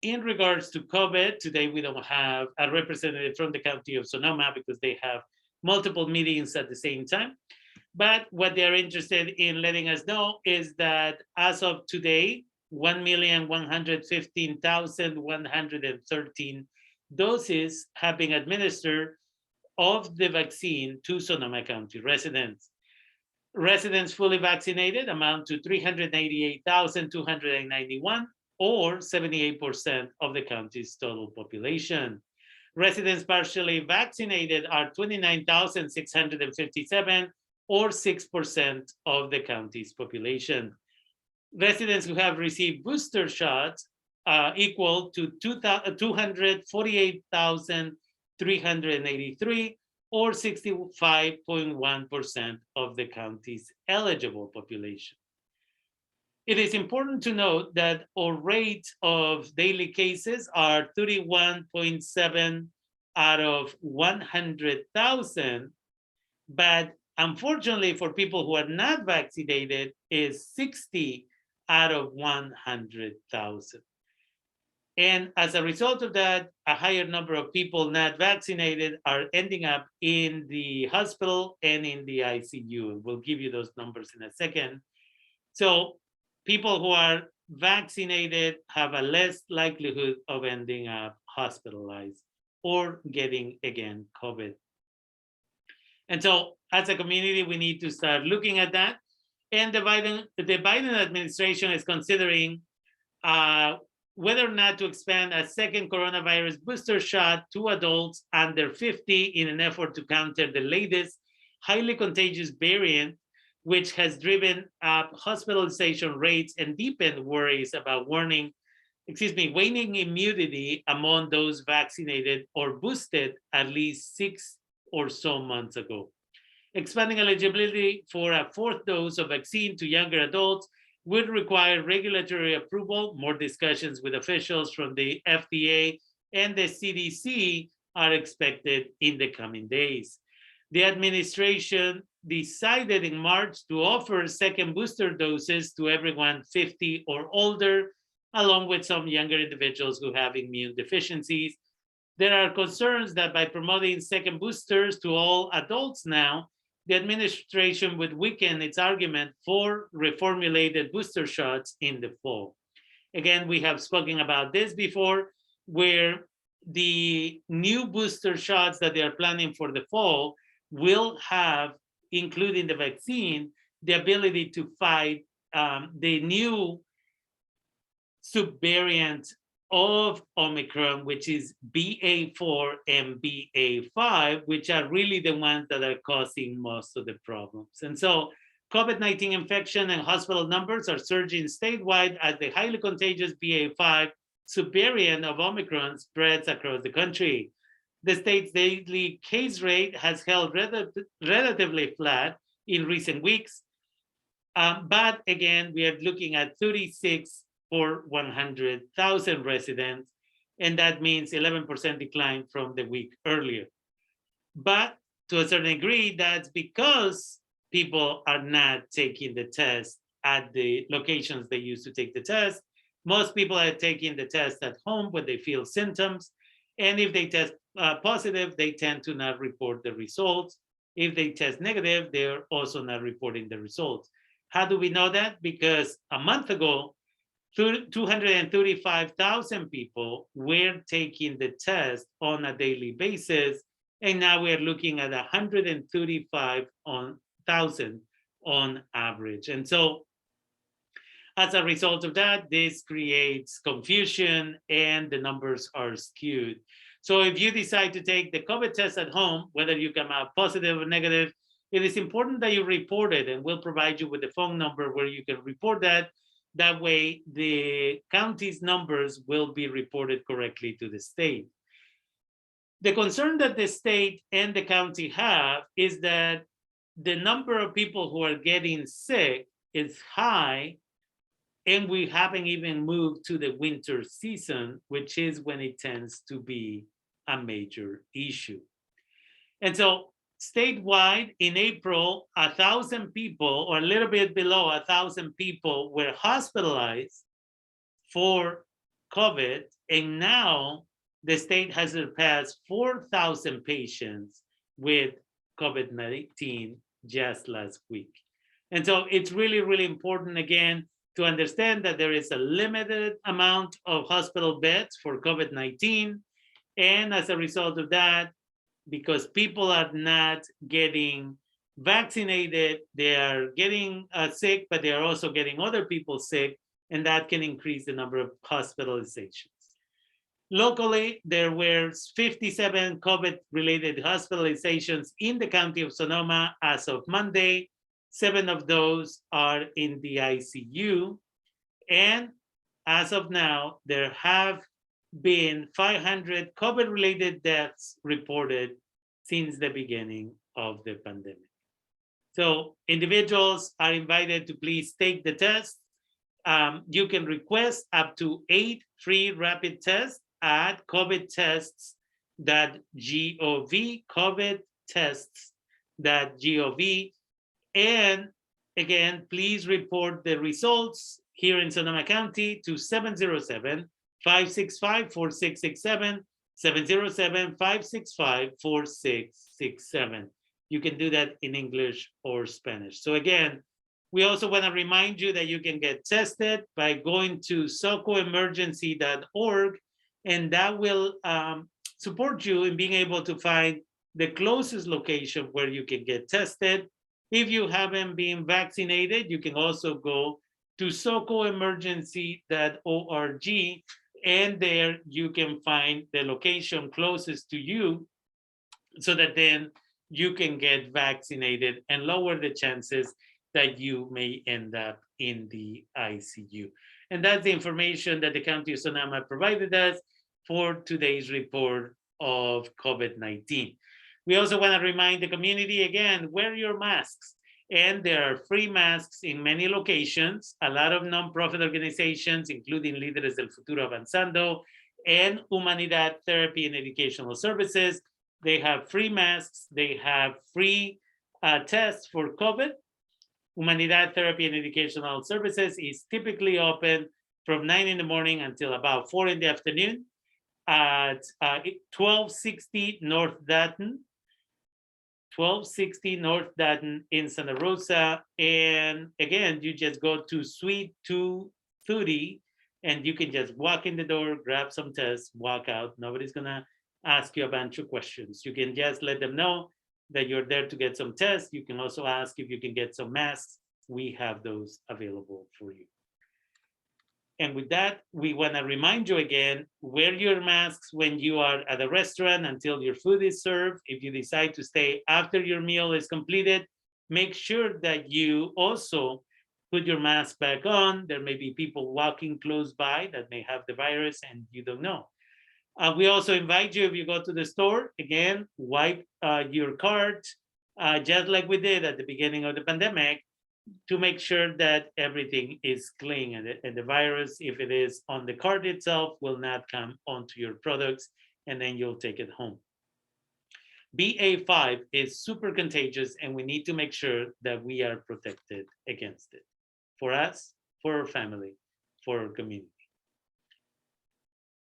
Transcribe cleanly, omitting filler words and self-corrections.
In regards to COVID, today we don't have a representative from the county of Sonoma because they have multiple meetings at the same time. But what they're interested in letting us know is that as of today, 1,115,113 doses have been administered of the vaccine to Sonoma County residents. Residents fully vaccinated amount to 388,291, or 78% of the county's total population. Residents partially vaccinated are 29,657, or 6% of the county's population. Residents who have received booster shots equal to 248,383, or 65.1% of the county's eligible population. It is important to note that our rate of daily cases are 31.7 out of 100,000, but unfortunately for people who are not vaccinated is 60 out of 100,000. And as a result of that, a higher number of people not vaccinated are ending up in the hospital and in the ICU. We'll give you those numbers in a second. So people who are vaccinated have a less likelihood of ending up hospitalized or getting, again, COVID. And so as a community, we need to start looking at that. And the Biden administration is considering whether or not to expand a second coronavirus booster shot to adults under 50 in an effort to counter the latest highly contagious variant, which has driven up hospitalization rates and deepened worries about waning immunity among those vaccinated or boosted at least 6 or so months ago. Expanding eligibility for a fourth dose of vaccine to younger adults would require regulatory approval. More discussions with officials from the FDA and the CDC are expected in the coming days. The administration decided in March to offer second booster doses to everyone 50 or older, along with some younger individuals who have immune deficiencies. There are concerns that by promoting second boosters to all adults now, the administration would weaken its argument for reformulated booster shots in the fall. Again, we have spoken about this before, where the new booster shots that they are planning for the fall will have, including the vaccine, the ability to fight the new subvariant of Omicron, which is BA4 and BA5, which are really the ones that are causing most of the problems. And so COVID-19 infection and hospital numbers are surging statewide as the highly contagious BA5 subvariant of Omicron spreads across the country. The state's daily case rate has held relatively flat in recent weeks. But again, we are looking at 36 for 100,000 residents, and that means 11% decline from the week earlier. But to a certain degree, that's because people are not taking the test at the locations they used to take the test. Most people are taking the test at home when they feel symptoms, and if they test positive, they tend to not report the results. If they test negative, they're also not reporting the results. How do we know that? Because a month ago, 235,000 people were taking the test on a daily basis, and now we're looking at 135,000 on average. And so as a result of that, this creates confusion and the numbers are skewed. So if you decide to take the COVID test at home, whether you come out positive or negative, it is important that you report it, and we'll provide you with the phone number where you can report that. That way, the county's numbers will be reported correctly to the state. The concern that the state and the county have is that the number of people who are getting sick is high, and we haven't even moved to the winter season, which is when it tends to be a major issue. And so statewide in April, 1,000 people, or a little bit below 1,000 people, were hospitalized for COVID, and now the state has surpassed 4,000 patients with COVID-19 just last week. And so it's really, really important, again, to understand that there is a limited amount of hospital beds for COVID-19. And as a result of that, because people are not getting vaccinated, they are getting sick, but they are also getting other people sick, and that can increase the number of hospitalizations. Locally, there were 57 COVID-related hospitalizations in the county of Sonoma as of Monday. 7 of those are in the ICU. And as of now, there have been 500 COVID-related deaths reported since the beginning of the pandemic. So individuals are invited to please take the test. You can request up to 8 free rapid tests at covidtests.gov, covidtests.gov. And again, please report the results here in Sonoma County to 707-565-4667, 707-565-4667. You can do that in English or Spanish. So again, we also want to remind you that you can get tested by going to socoemergency.org, and that will support you in being able to find the closest location where you can get tested. If you haven't been vaccinated, you can also go to socoemergency.org, and there you can find the location closest to you so that then you can get vaccinated and lower the chances that you may end up in the ICU. And that's the information that the County of Sonoma provided us for today's report of COVID-19. We also want to remind the community again, wear your masks. And there are free masks in many locations. A lot of nonprofit organizations, including Líderes del Futuro Avanzando and Humanidad Therapy and Educational Services, they have free masks. They have free tests for COVID. Humanidad Therapy and Educational Services is typically open from 9 in the morning until about 4 in the afternoon at 1260 North Dayton. 1260 North Dayton in Santa Rosa. And again, you just go to Suite 230 and you can just walk in the door, grab some tests, walk out. Nobody's gonna ask you a bunch of questions. You can just let them know that you're there to get some tests. You can also ask if you can get some masks. We have those available for you. And with that, we want to remind you again, wear your masks when you are at a restaurant until your food is served. If you decide to stay after your meal is completed, make sure that you also put your mask back on. There may be people walking close by that may have the virus and you don't know. We also invite you, if you go to the store, again, wipe your cart, just like we did at the beginning of the pandemic, to make sure that everything is clean, and the virus, if it is on the cart itself, will not come onto your products, and then you'll take it home. BA5 is super contagious, and we need to make sure that we are protected against it, for us, for our family, for our community.